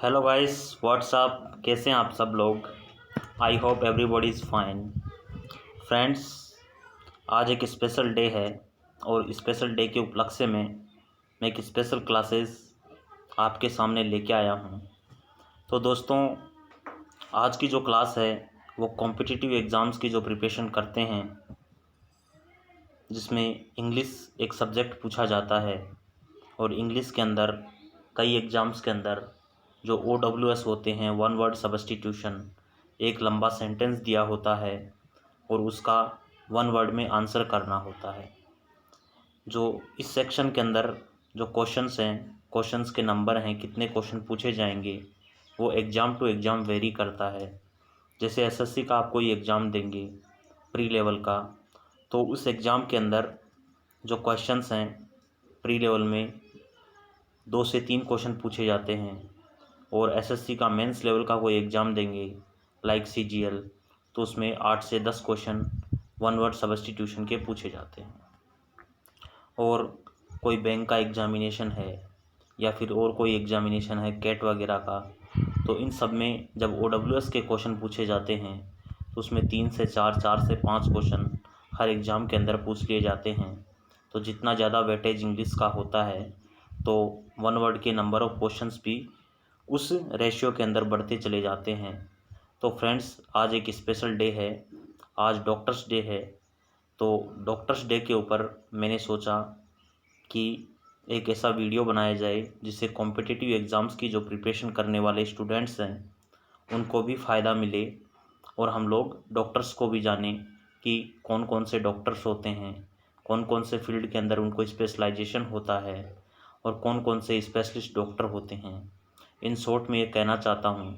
Hello guys, WhatsApp, कैसे हैं आप सब लोग। I hope everybody is fine. Friends, आज एक स्पेशल डे है और स्पेशल डे के उपलक्ष्य में मैं एक स्पेशल क्लासेस आपके सामने लेके आया हूं। तो दोस्तों, आज की जो क्लास है वो कॉम्पिटिटिव एग्ज़ाम्स की जो प्रिपरेशन करते हैं, जिसमें इंग्लिश एक सब्जेक्ट पूछा जाता है और इंग्लिश के अंदर कई एग्ज़ाम्स के अंदर जो OWS होते हैं, वन वर्ड सब्स्टिट्यूशन, एक लंबा सेंटेंस दिया होता है और उसका वन वर्ड में आंसर करना होता है। जो इस सेक्शन के अंदर जो क्वेश्चंस हैं, क्वेश्चंस के नंबर हैं, कितने क्वेश्चन पूछे जाएंगे, वो एग्ज़ाम टू एग्ज़ाम वेरी करता है। जैसे SSC का आप कोई एग्ज़ाम देंगे प्री लेवल का, तो उस एग्ज़ाम के अंदर जो क्वेश्चंस हैं प्री लेवल में 2 से 3 क्वेश्चन पूछे जाते हैं, और SSC का मेंस लेवल का कोई एग्ज़ाम देंगे लाइक CGL, तो उसमें 8 से 10 क्वेश्चन वन वर्ड सब्स्टिट्यूशन के पूछे जाते हैं। और कोई बैंक का एग्ज़ामिनेशन है या फिर और कोई एग्ज़ामिनेशन है कैट वगैरह का, तो इन सब में जब OWS के क्वेश्चन पूछे जाते हैं तो उसमें 3 से 4, 4 से 5 क्वेश्चन हर एग्ज़ाम के अंदर पूछ लिए जाते हैं। तो जितना ज़्यादा वेटेज इंग्लिश का होता है तो वन वर्ड के नंबर ऑफ क्वेश्चंस भी उस रेशियो के अंदर बढ़ते चले जाते हैं। तो फ्रेंड्स, आज एक स्पेशल डे है, आज डॉक्टर्स डे है। तो डॉक्टर्स डे के ऊपर मैंने सोचा कि एक ऐसा वीडियो बनाया जाए जिससे कॉम्पिटिटिव एग्ज़ाम्स की जो प्रिपरेशन करने वाले स्टूडेंट्स हैं उनको भी फ़ायदा मिले और हम लोग डॉक्टर्स को भी जानें कि कौन कौन से डॉक्टर्स होते हैं, कौन कौन से फील्ड के अंदर उनको स्पेशलाइजेशन होता है और कौन कौन से स्पेशलिस्ट डॉक्टर होते हैं। इन शॉर्ट में ये कहना चाहता हूँ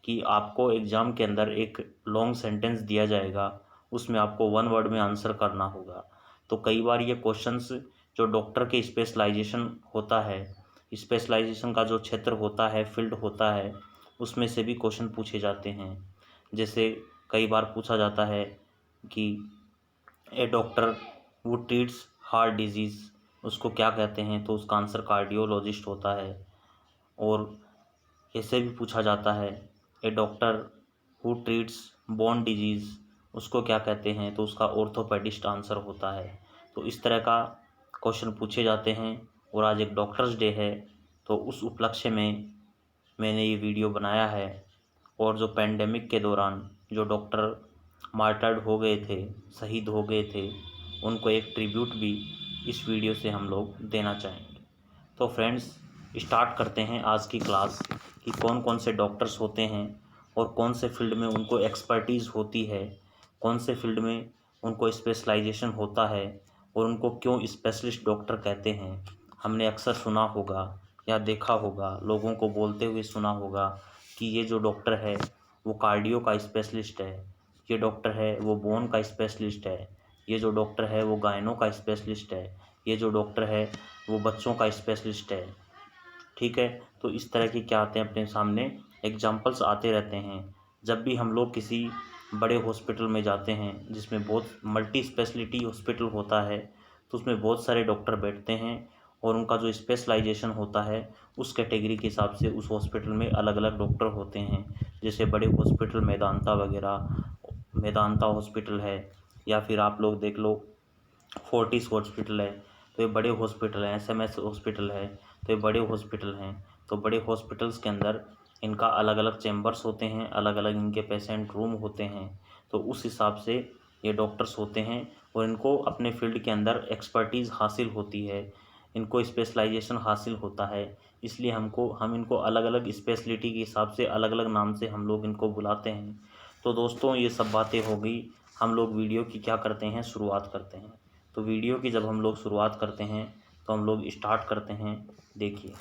कि आपको एग्ज़ाम के अंदर एक लॉन्ग सेंटेंस दिया जाएगा, उसमें आपको वन वर्ड में आंसर करना होगा। तो कई बार ये क्वेश्चंस जो डॉक्टर के स्पेशलाइजेशन होता है, स्पेशलाइजेशन का जो क्षेत्र होता है, फील्ड होता है, उसमें से भी क्वेश्चन पूछे जाते हैं। जैसे कई बार पूछा जाता है कि ए डॉक्टर वो ट्रीट्स हार्ट डिजीज़, उसको क्या कहते हैं, तो उसका आंसर कार्डियोलॉजिस्ट होता है। और ऐसे भी पूछा जाता है a doctor who treats bone disease, उसको क्या कहते हैं, तो उसका ऑर्थोपेडिस्ट आंसर होता है। तो इस तरह का क्वेश्चन पूछे जाते हैं और आज एक डॉक्टर्स डे है, तो उस उपलक्ष्य में मैंने ये वीडियो बनाया है। और जो पेंडेमिक के दौरान जो डॉक्टर मार्टर्ड हो गए थे, शहीद हो गए थे, उनको एक ट्रिब्यूट भी इस वीडियो से हम लोग देना चाहेंगे। तो फ्रेंड्स, स्टार्ट करते हैं आज की क्लास कि कौन कौन से डॉक्टर्स होते हैं और कौन से फील्ड में उनको एक्सपर्टीज़ होती है, कौन से फील्ड में उनको स्पेशलाइजेशन होता है और उनको क्यों स्पेशलिस्ट डॉक्टर कहते हैं। हमने अक्सर सुना होगा या देखा होगा, लोगों को बोलते हुए सुना होगा कि ये जो डॉक्टर है वो कार्डियो का स्पेशलिस्ट है, ये डॉक्टर है वो बोन का स्पेशलिस्ट है, ये जो डॉक्टर है वो गायनो का स्पेशलिस्ट है, ये जो डॉक्टर है वो बच्चों का स्पेशलिस्ट है। ठीक है, तो इस तरह के क्या आते हैं अपने सामने, एग्जाम्पल्स आते रहते हैं। जब भी हम लोग किसी बड़े हॉस्पिटल में जाते हैं जिसमें बहुत मल्टी स्पेशलिटी हॉस्पिटल होता है, तो उसमें बहुत सारे डॉक्टर बैठते हैं और उनका जो स्पेशलाइजेशन होता है उस कैटेगरी के हिसाब से उस हॉस्पिटल में अलग अलग डॉक्टर होते हैं। जैसे बड़े हॉस्पिटल मेदांता वगैरह, मेदांता हॉस्पिटल है, या फिर आप लोग देख लो फोर्टिस हॉस्पिटल है, तो ये बड़े हॉस्पिटल हैं। SMS हॉस्पिटल है, तो ये बड़े हॉस्पिटल हैं। तो बड़े हॉस्पिटल्स के अंदर इनका अलग अलग चैम्बर्स होते हैं, अलग अलग इनके पेशेंट रूम होते हैं। तो उस हिसाब से ये डॉक्टर्स होते हैं और इनको अपने फील्ड के अंदर एक्सपर्टीज़ हासिल होती है, इनको स्पेशलाइजेशन हासिल होता है। इसलिए हम इनको अलग अलग स्पेशलिटी के हिसाब से अलग अलग नाम से हम लोग इनको बुलाते हैं। तो दोस्तों, ये सब बातें हो गई। हम लोग वीडियो की क्या करते हैं, शुरुआत करते हैं। तो वीडियो की जब हम लोग शुरुआत करते हैं तो हम लोग स्टार्ट करते हैं। देखिए,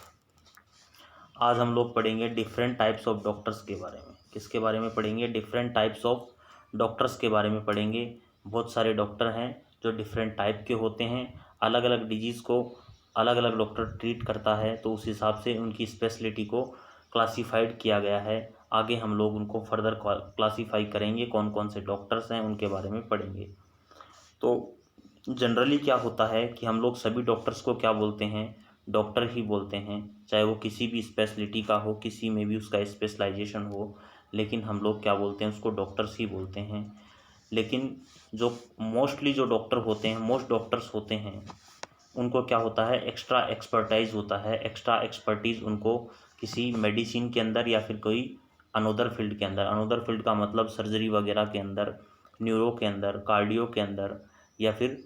आज हम लोग पढ़ेंगे डिफरेंट टाइप्स ऑफ डॉक्टर्स के बारे में। किसके बारे में पढ़ेंगे? डिफरेंट टाइप्स ऑफ डॉक्टर्स के बारे में पढ़ेंगे। बहुत सारे डॉक्टर हैं जो डिफरेंट टाइप के होते हैं, अलग अलग डिजीज़ को अलग अलग डॉक्टर ट्रीट करता है, तो उस हिसाब से उनकी स्पेशलिटी को क्लासीफाइड किया गया है। आगे हम लोग उनको फर्दर क्लासीफाई करेंगे, कौन कौन से डॉक्टर्स हैं उनके बारे में पढ़ेंगे। तो जनरली क्या होता है कि हम लोग सभी डॉक्टर्स को क्या बोलते हैं? डॉक्टर ही बोलते हैं, चाहे वो किसी भी स्पेशलिटी का हो, किसी में भी उसका स्पेशलाइजेशन हो, लेकिन हम लोग क्या बोलते हैं, उसको डॉक्टर्स ही बोलते हैं। लेकिन जो मोस्टली जो डॉक्टर होते हैं, मोस्ट डॉक्टर्स होते हैं, उनको क्या होता है, एक्स्ट्रा एक्सपर्टाइज होता है, एक्स्ट्रा एक्सपर्टीज़ उनको किसी मेडिसिन के अंदर या फिर कोई अनोदर फील्ड के अंदर, अनोदर फील्ड का मतलब सर्जरी वगैरह के अंदर, न्यूरो के अंदर, कार्डियो के अंदर, या फिर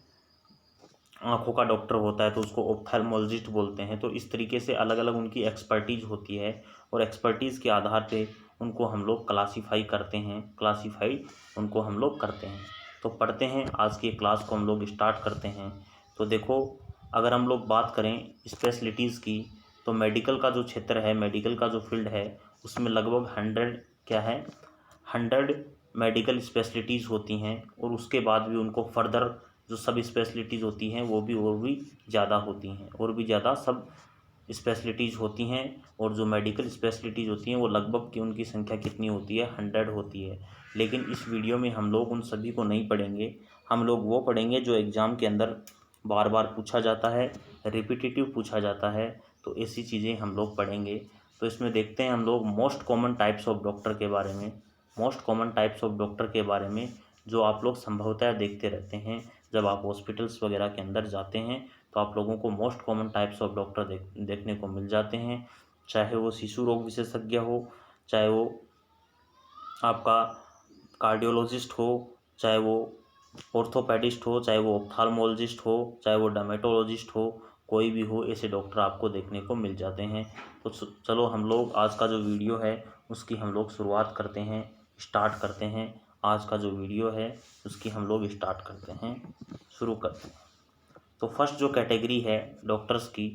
आँखों का डॉक्टर होता है तो उसको ऑप्थेल्मोलॉजिस्ट बोलते हैं। तो इस तरीके से अलग अलग उनकी एक्सपर्टीज़ होती है, और एक्सपर्टीज़ के आधार पे उनको हम लोग क्लासीफाई करते हैं, क्लासीफाई उनको हम लोग करते हैं। तो पढ़ते हैं, आज की क्लास को हम लोग स्टार्ट करते हैं। तो देखो, अगर हम लोग बात करें स्पेशलिटीज़ की, तो मेडिकल का जो क्षेत्र है, मेडिकल का जो फील्ड है, उसमें लगभग 100 क्या है, 100 मेडिकल स्पेशलिटीज़ होती हैं, और उसके बाद भी उनको फर्दर जो सब स्पेशलिटीज़ होती हैं वो भी और भी ज़्यादा होती हैं, और भी ज़्यादा सब स्पेशलिटीज़ होती हैं। और जो मेडिकल स्पेशलिटीज़ होती हैं वो लगभग कि उनकी संख्या कितनी होती है, 100 होती है। लेकिन इस वीडियो में हम लोग उन सभी को नहीं पढ़ेंगे, हम लोग वो पढ़ेंगे जो एग्ज़ाम के अंदर बार बार पूछा जाता है, रिपीटेटिव पूछा जाता है। तो ऐसी चीज़ें हम लोग पढ़ेंगे। तो इसमें देखते हैं हम लोग most common types of doctor के बारे में, most common types of doctor के बारे में, जो आप लोग संभवतः देखते रहते हैं जब आप हॉस्पिटल्स वगैरह के अंदर जाते हैं। तो आप लोगों को most common types of doctor देखने को मिल जाते हैं, चाहे वो शिशु रोग विशेषज्ञ हो, चाहे वो आपका कार्डियोलॉजिस्ट हो, चाहे वो ऑर्थोपेडिस्ट हो, चाहे वो ऑप्थाल्मोलॉजिस्ट हो, चाहे वो डर्मेटोलॉजिस्ट हो, कोई भी हो, ऐसे डॉक्टर आपको देखने को मिल जाते हैं। तो चलो हम लोग आज का जो वीडियो है उसकी हम लोग शुरुआत करते हैं, स्टार्ट करते हैं। आज का जो वीडियो है उसकी हम लोग स्टार्ट करते हैं, शुरू करते हैं। तो फर्स्ट जो कैटेगरी है डॉक्टर्स की,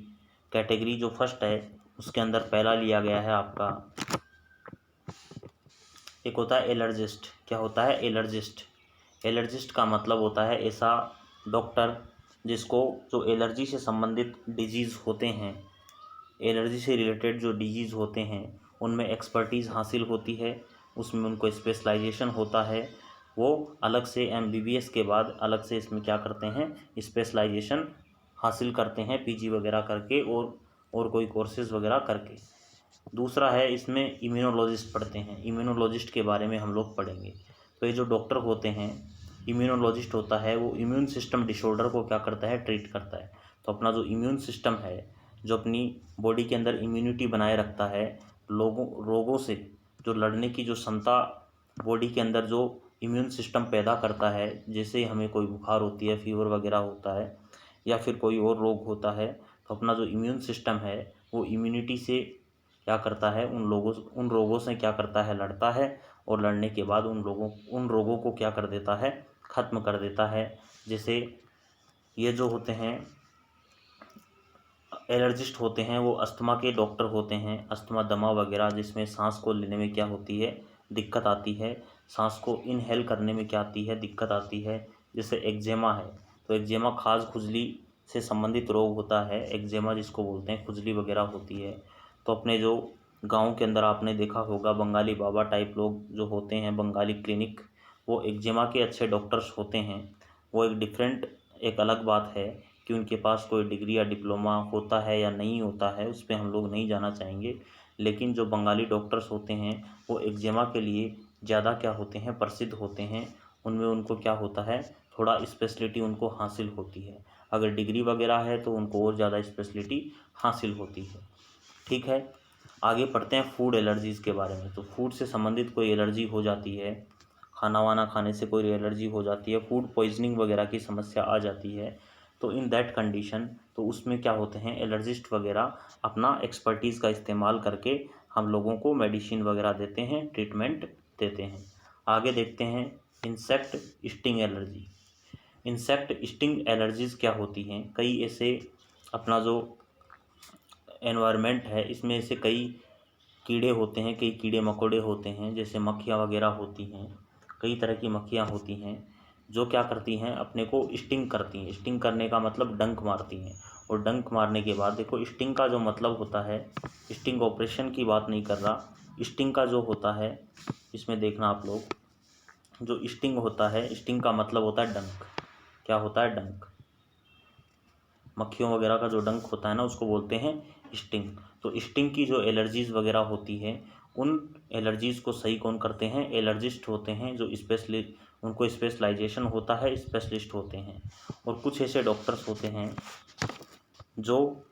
कैटेगरी जो फर्स्ट है उसके अंदर पहला लिया गया है आपका, एक होता है एलर्जिस्ट। क्या होता है, एलर्जिस्ट। एलर्जिस्ट का मतलब होता है ऐसा डॉक्टर जिसको जो एलर्जी से संबंधित डिजीज़ होते हैं, एलर्जी से रिलेटेड जो डिजीज़ होते हैं उनमें एक्सपर्टीज़ हासिल होती है, उसमें उनको स्पेशलाइजेशन होता है। वो अलग से एमबीबीएस के बाद अलग से इसमें क्या करते हैं, स्पेशलाइजेशन हासिल करते हैं, पीजी वगैरह करके और कोई कोर्सेज़ वगैरह करके। दूसरा है, इसमें इम्यूनोलॉजिस्ट पढ़ते हैं, इम्यूनोलॉजिस्ट के बारे में हम लोग पढ़ेंगे। तो ये जो डॉक्टर होते हैं, इम्यूनोलॉजिस्ट होता है, वो इम्यून सिस्टम डिसऑर्डर को क्या करता है, ट्रीट करता है। तो अपना जो इम्यून सिस्टम है, जो अपनी बॉडी के अंदर इम्यूनिटी बनाए रखता है, रोगों से जो लड़ने की जो क्षमता बॉडी के अंदर जो इम्यून सिस्टम पैदा करता है, जैसे हमें कोई बुखार होती है, फीवर वगैरह होता है, या फिर कोई और रोग होता है, तो अपना जो इम्यून सिस्टम है वो इम्यूनिटी से क्या करता है, उन रोगों से क्या करता है, लड़ता है, और लड़ने के बाद उन रोगों को क्या कर देता है, ख़त्म कर देता है। जैसे ये जो होते हैं एलर्जिस्ट होते हैं, वो अस्थमा के डॉक्टर होते हैं, अस्थमा दमा वगैरह जिसमें सांस को लेने में क्या होती है, दिक्कत आती है, सांस को इनहेल करने में क्या आती है, दिक्कत आती है। जैसे एक्जेमा है, तो एक्जेमा खाज खुजली से संबंधित रोग होता है, एक्जेमा जिसको बोलते हैं, खुजली वगैरह होती है। तो अपने जो गांव के अंदर आपने देखा होगा बंगाली बाबा टाइप लोग जो होते हैं, बंगाली क्लिनिक, वो एक्जेमा के अच्छे डॉक्टर्स होते हैं। वो एक डिफरेंट, एक अलग बात है कि उनके पास कोई डिग्री या डिप्लोमा होता है या नहीं होता है, उस पर हम लोग नहीं जाना चाहेंगे। लेकिन जो बंगाली डॉक्टर्स होते हैं वो एक्जेमा के लिए ज़्यादा क्या होते हैं, प्रसिद्ध होते हैं। उनमें उनको क्या होता है, थोड़ा स्पेशलिटी उनको हासिल होती है। अगर डिग्री वगैरह है तो उनको और ज़्यादा स्पेशलिटी हासिल होती है। ठीक है, आगे पढ़ते हैं फूड एलर्जीज़ के बारे में। तो फूड से संबंधित कोई एलर्जी हो जाती है, खाना वाना खाने से कोई एलर्जी हो जाती है, फूड पॉइजनिंग वगैरह की समस्या आ जाती है, तो इन दैट कंडीशन, तो उसमें क्या होते हैं, एलर्जिस्ट वगैरह अपना एक्सपर्टीज़ का इस्तेमाल करके हम लोगों को मेडिसिन वगैरह देते हैं, ट्रीटमेंट देते हैं। आगे देखते हैं insect sting allergy. Insect sting allergies क्या होती हैं, कई ऐसे अपना जो एनवायरनमेंट है इसमें ऐसे कई कीड़े होते हैं, कई कीड़े मकोड़े होते हैं, जैसे मक्खियाँ वगैरह होती हैं, कई तरह की मक्खियाँ होती हैं जो क्या करती हैं, अपने को स्टिंग करती हैं। स्टिंग करने का मतलब डंक मारती हैं, और डंक मारने के बाद देखो, स्टिंग का जो मतलब होता है, स्टिंग ऑपरेशन की बात नहीं कर रहा, स्टिंग का जो होता है, इसमें देखना आप लोग, जो स्टिंग होता है, स्टिंग का मतलब होता है डंक। क्या होता है, डंक। मक्खियों वगैरह का जो डंक होता है ना, उसको बोलते हैं स्टिंग। तो स्टिंग की जो एलर्जीज़ वगैरह होती है, उन एलर्जीज़ को सही कौन करते हैं? एलर्जिस्ट होते हैं, जो उनको स्पेशलाइजेशन होता है, स्पेशलिस्ट होते हैं। और कुछ ऐसे डॉक्टर्स होते हैं जो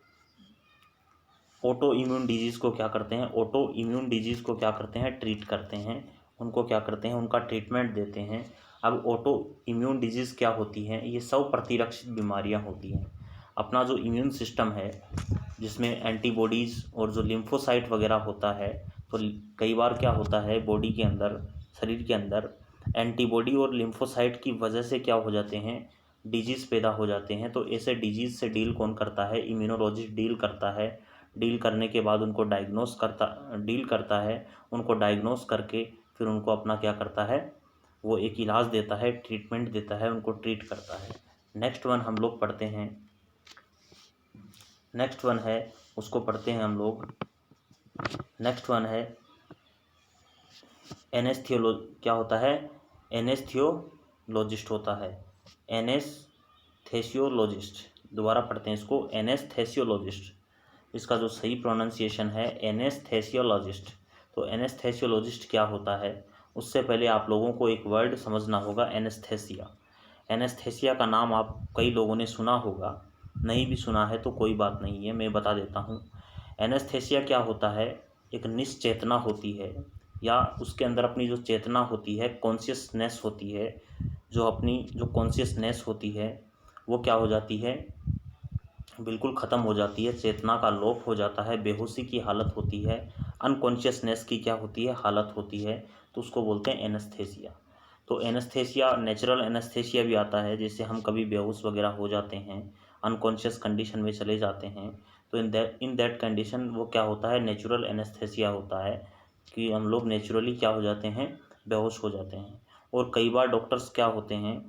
ऑटो इम्यून डिजीज़ को क्या करते हैं? ऑटो इम्यून डिजीज़ को क्या करते हैं? ट्रीट करते हैं। उनको क्या करते हैं? उनका ट्रीटमेंट देते हैं। अब ऑटो इम्यून डिजीज़ क्या होती हैं? ये सब प्रतिरक्षित बीमारियां होती हैं। अपना जो इम्यून सिस्टम है, जिसमें एंटीबॉडीज़ और जो लिम्फोसाइट वगैरह होता है, तो कई बार क्या होता है बॉडी के अंदर, शरीर के अंदर एंटीबॉडी और लिम्फोसाइट की वजह से क्या हो जाते हैं? डिजीज़ पैदा हो जाते हैं। तो ऐसे डिजीज़ से डील कौन करता है? इम्यूनोलॉजिस्ट डील करता है। डील करने के बाद उनको डील करता है, उनको डायग्नोस करके फिर उनको अपना क्या करता है? वो एक इलाज देता है, ट्रीटमेंट देता है, उनको ट्रीट करता है। नेक्स्ट वन हम लोग पढ़ते हैं, नेक्स्ट वन है उसको पढ़ते हैं हम लोग। नेक्स्ट वन है क्या होता है? एनेस्थियोलॉजिस्ट होता है। एनेस्थेसियोलॉजिस्ट, दोबारा पढ़ते हैं इसको, एनेस्थेसियोलॉजिस्ट। इसका जो सही प्रोनाउंसिएशन है एनेस्थेसियोलॉजिस्ट। तो एनेस्थेसियोलॉजिस्ट क्या होता है? उससे पहले आप लोगों को एक वर्ड समझना होगा, एनेस्थेसिया। एनेस्थेसिया का नाम आप कई लोगों ने सुना होगा, नहीं भी सुना है तो कोई बात नहीं है, मैं बता देता हूँ। एनेस्थेसिया क्या होता है? एक निश्चेतना होती है, या उसके अंदर अपनी जो चेतना होती है, कॉन्शियसनेस होती है, जो अपनी जो कॉन्शियसनेस होती है वो क्या हो जाती है? बिल्कुल ख़त्म हो जाती है। चेतना का लोप हो जाता है, बेहोशी की हालत होती है, अनकॉन्शियसनेस की क्या होती है? हालत होती है। तो उसको बोलते हैं एनेस्थेसिया। तो एनेस्थेसिया, नेचुरल एनेस्थेसिया भी आता है, जैसे हम कभी बेहोश वगैरह हो जाते हैं, अनकॉन्शियस कंडीशन में चले जाते हैं, तो इन दैट कंडीशन वो क्या होता है? नेचुरल एनेस्थेसिया होता है, कि हम लोग नेचुरली क्या हो जाते हैं? बेहोश हो जाते हैं। और कई बार डॉक्टर्स क्या होते हैं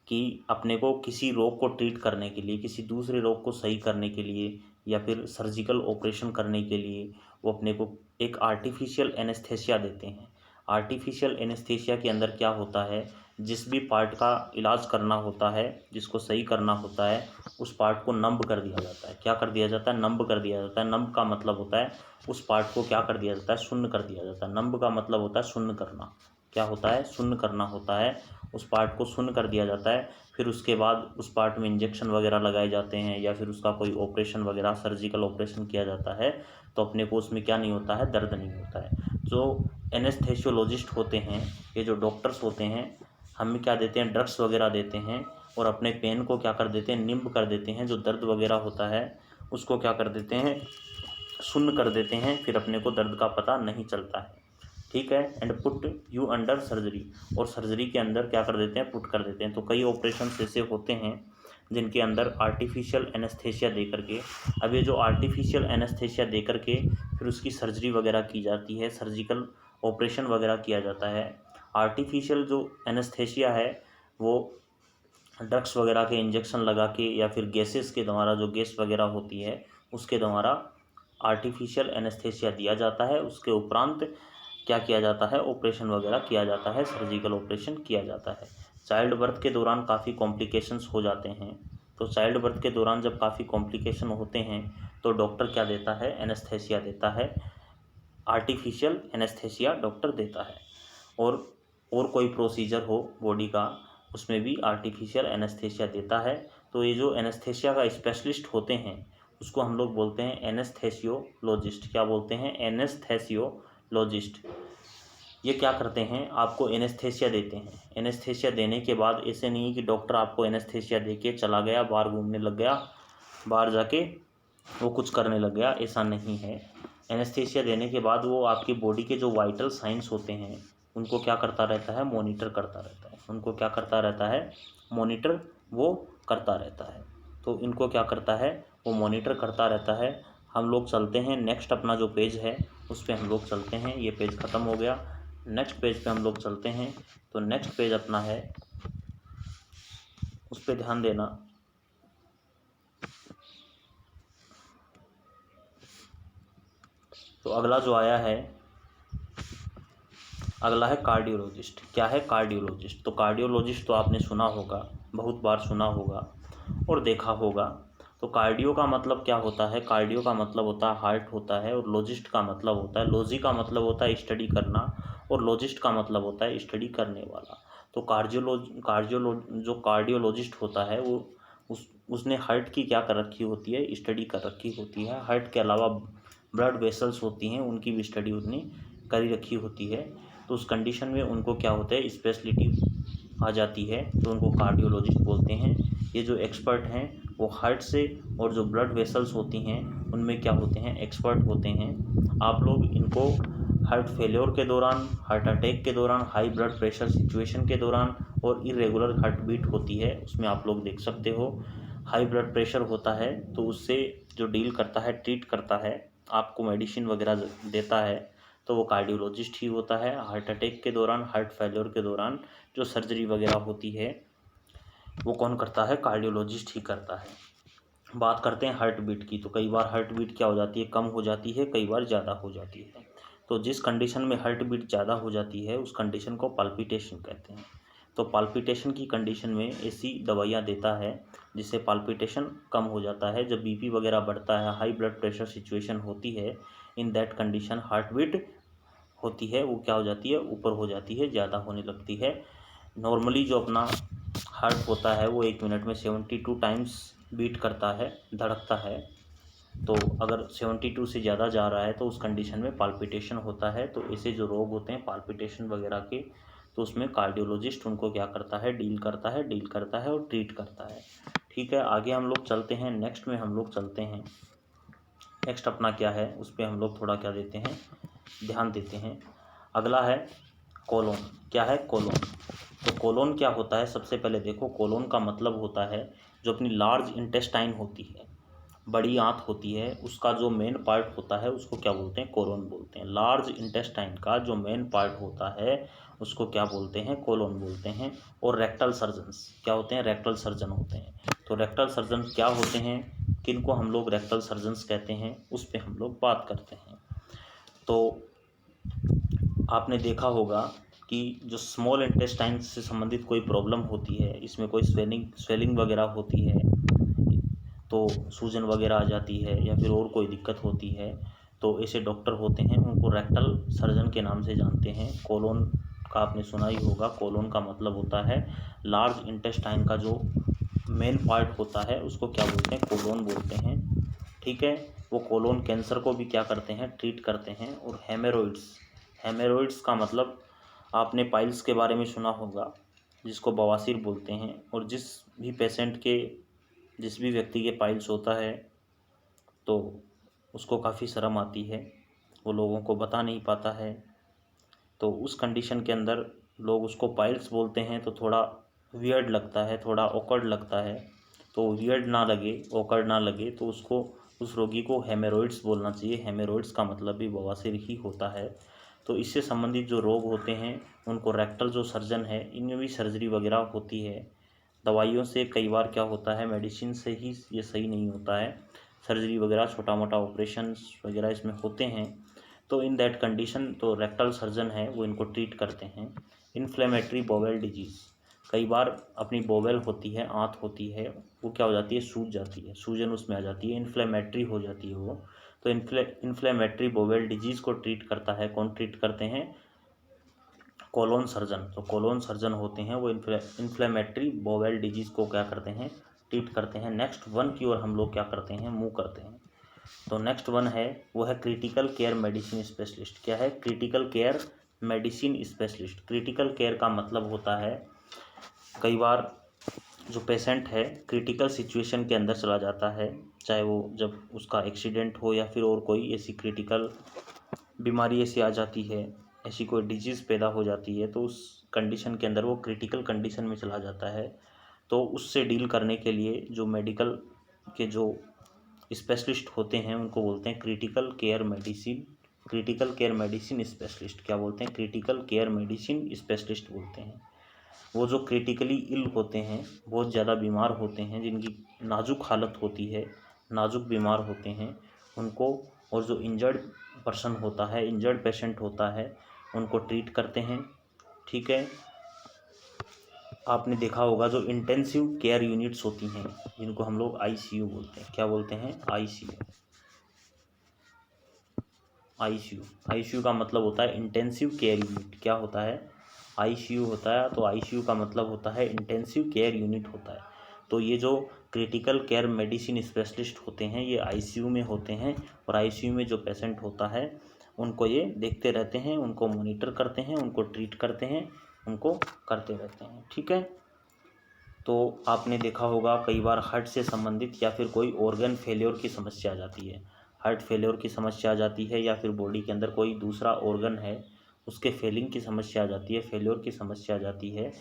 कि अपने को किसी रोग को ट्रीट करने के लिए, किसी दूसरे रोग को सही करने के लिए, या फिर सर्जिकल ऑपरेशन करने के लिए वो अपने को एक आर्टिफिशियल एनेस्थेसिया देते हैं। आर्टिफिशियल एनेस्थेसिया के अंदर क्या होता है? जिस भी पार्ट का इलाज करना होता है, जिसको सही करना होता है, उस पार्ट को नंब कर दिया जाता है। क्या कर दिया जाता है? नंब कर दिया जाता है। नंब का मतलब होता है उस पार्ट को क्या कर दिया जाता है? शून्य कर दिया जाता है। नंब का मतलब होता है शून्य करना। क्या होता है? शून्य करना होता है। उस पार्ट को शून्य कर दिया जाता है। फिर उसके बाद उस पार्ट में इंजेक्शन वगैरह लगाए जाते हैं, या फिर उसका कोई ऑपरेशन वगैरह, सर्जिकल ऑपरेशन किया जाता है, तो अपने को उसमें क्या नहीं होता है? दर्द नहीं होता है। जो एनेस्थेसियोलॉजिस्ट होते हैं, ये जो डॉक्टर्स होते हैं, हमें क्या देते हैं? ड्रग्स वगैरह देते हैं, और अपने पेन को क्या कर देते हैं? निम्ब कर देते हैं। जो दर्द वगैरह होता है उसको क्या कर देते हैं? शून्य कर देते हैं। फिर अपने को दर्द का पता नहीं चलता है। ठीक है। And put you under surgery, और सर्जरी के अंदर क्या कर देते हैं? पुट कर देते हैं। तो कई ऑपरेशन ऐसे होते हैं जिनके अंदर आर्टिफिशियल एनेस्थेसिया दे करके, अब ये जो आर्टिफिशियल एनेस्थेसिया दे करके फिर उसकी सर्जरी वगैरह की जाती है, सर्जिकल ऑपरेशन वगैरह किया जाता है। आर्टिफिशियल जो एनेस्थेसिया है वो ड्रग्स वगैरह के इंजेक्शन लगा के, या फिर गैसेस के द्वारा, जो गैस वगैरह होती है उसके द्वारा आर्टिफिशियल एनेस्थेसिया दिया जाता है। उसके उपरांत क्या किया जाता है? ऑपरेशन वगैरह किया जाता है, सर्जिकल ऑपरेशन किया जाता है। चाइल्ड बर्थ के दौरान काफ़ी कॉम्प्लिकेशंस हो जाते हैं। तो चाइल्ड बर्थ के दौरान जब काफ़ी कॉम्प्लिकेशन होते हैं तो डॉक्टर क्या देता है? एनेस्थेसिया देता है। आर्टिफिशियल एनेस्थेसिया डॉक्टर देता है। और कोई प्रोसीजर हो बॉडी का, उसमें भी आर्टिफिशियल एनेस्थेसिया देता है। तो ये जो एनेस्थेसिया का स्पेशलिस्ट होते हैं उसको हम लोग बोलते हैं एनेस्थेसियोलॉजिस्ट। क्या बोलते हैं? एनेस्थेसियोलॉजिस्ट। ये क्या करते हैं? आपको एनेस्थेसिया देते हैं। एनेस्थेसिया देने के बाद ऐसे नहीं कि डॉक्टर आपको एनेस्थेसिया दे के चला गया, बाहर घूमने लग गया, बाहर जाके वो कुछ करने लग गया, ऐसा नहीं है। एनेस्थेसिया देने के बाद वो आपकी बॉडी के जो वाइटल साइंस होते हैं उनको क्या करता रहता है? मॉनिटर करता रहता है। उनको क्या करता रहता है? मॉनिटर वो करता रहता है। तो इनको क्या करता है? वो मॉनिटर करता रहता है। हम लोग चलते हैं नेक्स्ट, अपना जो पेज है उस पर हम लोग चलते हैं। ये पेज ख़त्म हो गया, नेक्स्ट पेज पे हम लोग चलते हैं। तो नेक्स्ट पेज अपना है, उस पर ध्यान देना। तो अगला जो आया है, अगला है कार्डियोलॉजिस्ट। क्या है? कार्डियोलॉजिस्ट। तो कार्डियोलॉजिस्ट तो आपने सुना होगा, बहुत बार सुना होगा और देखा होगा। तो कार्डियो का मतलब क्या होता है? कार्डियो का मतलब होता है हार्ट होता है, और लॉजिस्ट का मतलब होता है, लॉजी का मतलब होता है स्टडी करना, और लॉजिस्ट का मतलब होता है स्टडी करने वाला। तो जो कार्डियोलॉजिस्ट होता है वो उसने हार्ट की क्या कर रखी होती है? स्टडी कर रखी होती है। हार्ट के अलावा ब्लड वेसल्स होती हैं, उनकी भी स्टडी उसने करी रखी होती है। तो उस कंडीशन में उनको क्या होता है? स्पेशलिटी आ जाती है, तो उनको कार्डियोलॉजिस्ट बोलते हैं। ये जो एक्सपर्ट हैं वो हार्ट से और जो ब्लड वेसल्स होती हैं उनमें क्या होते हैं? एक्सपर्ट होते हैं। आप लोग इनको हार्ट फेल्योर के दौरान, हार्ट अटैक के दौरान, हाई ब्लड प्रेशर सिचुएशन के दौरान, और इरेगुलर हार्ट बीट होती है उसमें आप लोग देख सकते हो। हाई ब्लड प्रेशर होता है तो उससे जो डील करता है, ट्रीट करता है, आपको मेडिसिन वगैरह देता है, तो वो कार्डियोलॉजिस्ट ही होता है। हार्ट अटैक के दौरान, हार्ट फेल्योर के दौरान जो सर्जरी वगैरह होती है वो कौन करता है? कार्डियोलॉजिस्ट ही करता है। बात करते हैं हार्ट बीट की। तो कई बार हार्ट बीट क्या हो जाती है? कम हो जाती है, कई बार ज़्यादा हो जाती है। तो जिस कंडीशन में हार्ट बीट ज़्यादा हो जाती है उस कंडीशन को पाल्पिटेशन कहते हैं। तो पाल्पिटेशन की कंडीशन में ऐसी दवाइयाँ देता है जिससे पाल्पिटेशन कम हो जाता है। जब बीपी वगैरह बढ़ता है, हाई ब्लड प्रेशर सिचुएशन होती है, in that condition heart beat होती है वो क्या हो जाती है? ऊपर हो जाती है, ज़्यादा होने लगती है। नॉर्मली जो अपना हार्ट होता है वो 1 मिनट में 72 टाइम्स बीट करता है, धड़कता है। तो अगर 72 से ज़्यादा जा रहा है तो उस कंडीशन में पाल्पिटेशन होता है। तो ऐसे जो रोग होते हैं पाल्पिटेशन वगैरह के, तो उसमें कार्डियोलॉजिस्ट उनको क्या करता है? डील करता है और ट्रीट करता है। ठीक है, आगे हम लोग चलते हैं। नेक्स्ट में हम लोग चलते हैं। नेक्स्ट अपना क्या है उस पर हम लोग थोड़ा क्या देते हैं? ध्यान देते हैं। अगला है कोलोन। क्या है? कोलोन। तो कोलोन क्या होता है? सबसे पहले देखो, कोलोन का मतलब होता है जो अपनी लार्ज इंटेस्टाइन होती है, बड़ी आंत होती है, उसका जो मेन पार्ट होता है उसको क्या बोलते हैं? कोलोन बोलते हैं। लार्ज इंटेस्टाइन का जो मेन पार्ट होता है उसको क्या बोलते हैं? कोलोन बोलते हैं। और रेक्टल सर्जन्स क्या होते हैं? रेक्टल सर्जन होते हैं। तो रेक्टल सर्जन क्या होते हैं? किनको हम लोग रेक्टल सर्जन्स कहते हैं उस पर हम लोग बात करते हैं। तो आपने देखा होगा कि जो स्मॉल इंटेस्टाइन से संबंधित कोई प्रॉब्लम होती है, इसमें कोई स्वेलिंग वगैरह होती है, तो सूजन वगैरह आ जाती है या फिर और कोई दिक्कत होती है, तो ऐसे डॉक्टर होते हैं, उनको रेक्टल सर्जन के नाम से जानते हैं। कोलोन का आपने सुना ही होगा। कोलोन का मतलब होता है लार्ज इंटेस्टाइन का जो मेन पार्ट होता है उसको क्या बोलते हैं? कोलोन बोलते हैं। ठीक है, वो कोलोन कैंसर को भी क्या करते हैं? ट्रीट करते हैं। और हेमेरोइड्स का मतलब आपने पाइल्स के बारे में सुना होगा, जिसको बवासीर बोलते हैं। और जिस भी व्यक्ति के पाइल्स होता है तो उसको काफ़ी शर्म आती है, वो लोगों को बता नहीं पाता है। तो उस कंडीशन के अंदर लोग उसको पाइल्स बोलते हैं तो थोड़ा वियर्ड लगता है, थोड़ा ऑकवर्ड लगता है। तो वियर्ड ना लगे, ऑकवर्ड ना लगे, तो उस रोगी को हेमेरोइड्स बोलना चाहिए। हेमेरोइड्स का मतलब भी बवासीर ही होता है। तो इससे संबंधित जो रोग होते हैं उनको रेक्टल जो सर्जन है, इनमें भी सर्जरी वगैरह होती है। दवाइयों से कई बार क्या होता है? मेडिसिन से ही ये सही नहीं होता है। सर्जरी वगैरह, छोटा मोटा ऑपरेशंस वगैरह इसमें होते हैं। तो इन दैट कंडीशन तो रेक्टल सर्जन है वो इनको ट्रीट करते हैं। इन्फ्लेमेटरी बोवेल डिजीज़, कई बार अपनी बोवेल होती है, आंत होती है, वो क्या हो जाती है? सूज जाती है, सूजन उसमें आ जाती है, इन्फ्लेमेटरी हो जाती है वो। तो इन्फ्लेमेटरी बोवेल डिजीज़ को ट्रीट करता है। कौन ट्रीट करते हैं? Colon surgeon. तो कोलोन सर्जन होते हैं वो इन्फ्लेमेटरी बोवेल डिजीज़ को क्या करते हैं? ट्रीट करते हैं। नेक्स्ट वन की ओर हम लोग क्या करते हैं? मूव करते हैं। तो नेक्स्ट वन है वो है क्रिटिकल केयर मेडिसिन स्पेशलिस्ट। क्या है? Critical care medicine specialist. Critical care का मतलब होता है कई बार जो पेशेंट है क्रिटिकल सिचुएशन के अंदर चला जाता है, चाहे वो जब उसका एक्सीडेंट हो या फिर और कोई ऐसी क्रिटिकल बीमारी ऐसी आ जाती है, ऐसी कोई डिजीज़ पैदा हो जाती है, तो उस कंडीशन के अंदर वो क्रिटिकल कंडीशन में चला जाता है। तो उससे डील करने के लिए जो मेडिकल के जो स्पेशलिस्ट होते हैं उनको बोलते हैं क्रिटिकल केयर मेडिसिन स्पेशलिस्ट। क्या बोलते हैं? क्रिटिकल केयर मेडिसिन स्पेशलिस्ट बोलते हैं। वो जो क्रिटिकली इल होते हैं, बहुत ज़्यादा बीमार होते हैं, जिनकी नाजुक हालत होती है, नाजुक बीमार होते हैं उनको, और जो इंजर्ड पर्सन होता है, इंजर्ड पेशेंट होता है, उनको ट्रीट करते हैं। ठीक है, आपने देखा होगा जो इंटेंसिव केयर यूनिट्स होती हैं, जिनको हम लोग आईसीयू बोलते हैं। क्या बोलते हैं? आईसीयू। आईसीयू, आईसीयू का मतलब होता है इंटेंसिव केयर यूनिट। क्या होता है? आईसीयू होता है। तो आईसीयू का मतलब होता है इंटेंसिव केयर यूनिट होता है। तो ये जो क्रिटिकल केयर मेडिसिन स्पेशलिस्ट होते हैं ये आईसीयू में होते हैं, और आईसीयू में जो पेशेंट होता है उनको ये देखते रहते हैं, उनको मॉनिटर करते हैं, उनको ट्रीट करते हैं, उनको करते रहते हैं। ठीक है। तो आपने देखा होगा कई बार हार्ट से संबंधित या फिर कोई ऑर्गन फेलियर की समस्या आ जाती है। हार्ट फेलियर की समस्या आ जाती है, या फिर बॉडी के अंदर कोई दूसरा ऑर्गन है उसके फेलिंग की समस्या आ जाती है, फेलियर की समस्या आ जाती है,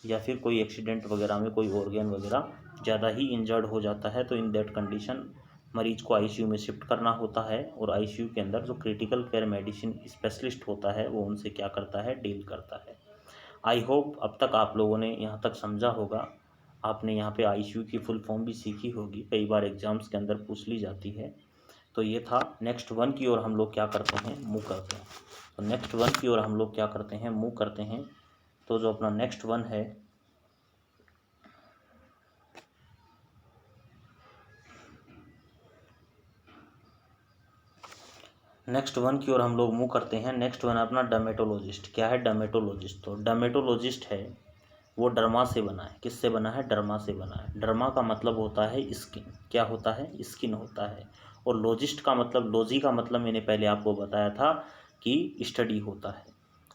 या फिर कोई एक्सीडेंट वगैरह में कोई ऑर्गन वगैरह ज़्यादा ही इंजर्ड हो जाता है, तो इन दैट कंडीशन मरीज को आईसीयू में शिफ्ट करना होता है। और आईसीयू के अंदर जो क्रिटिकल केयर मेडिसिन स्पेशलिस्ट होता है वो उनसे क्या करता है? डील करता है। आई होप अब तक आप लोगों ने यहाँ तक समझा होगा। आपने यहाँ पे आईसीयू की फुल फॉर्म भी सीखी होगी, कई बार एग्जाम्स के अंदर पूछ ली जाती है। तो ये था। नेक्स्ट वन की ओर हम लोग क्या करते हैं? मूव करते हैं। तो नेक्स्ट वन की ओर हम लोग क्या करते हैं? मूव करते हैं। तो जो अपना नेक्स्ट वन है, नेक्स्ट वन की ओर हम लोग मूव करते हैं। नेक्स्ट वन है अपना डर्मेटोलॉजिस्ट। क्या है? डर्मेटोलॉजिस्ट। तो डर्मेटोलॉजिस्ट है वो डर्मा से बना है। किससे बना है? डर्मा से बना है। डर्मा का मतलब होता है स्किन। क्या होता है? स्किन होता है। और लॉजिस्ट का मतलब, लॉजी का मतलब मैंने पहले आपको बताया था कि स्टडी होता है।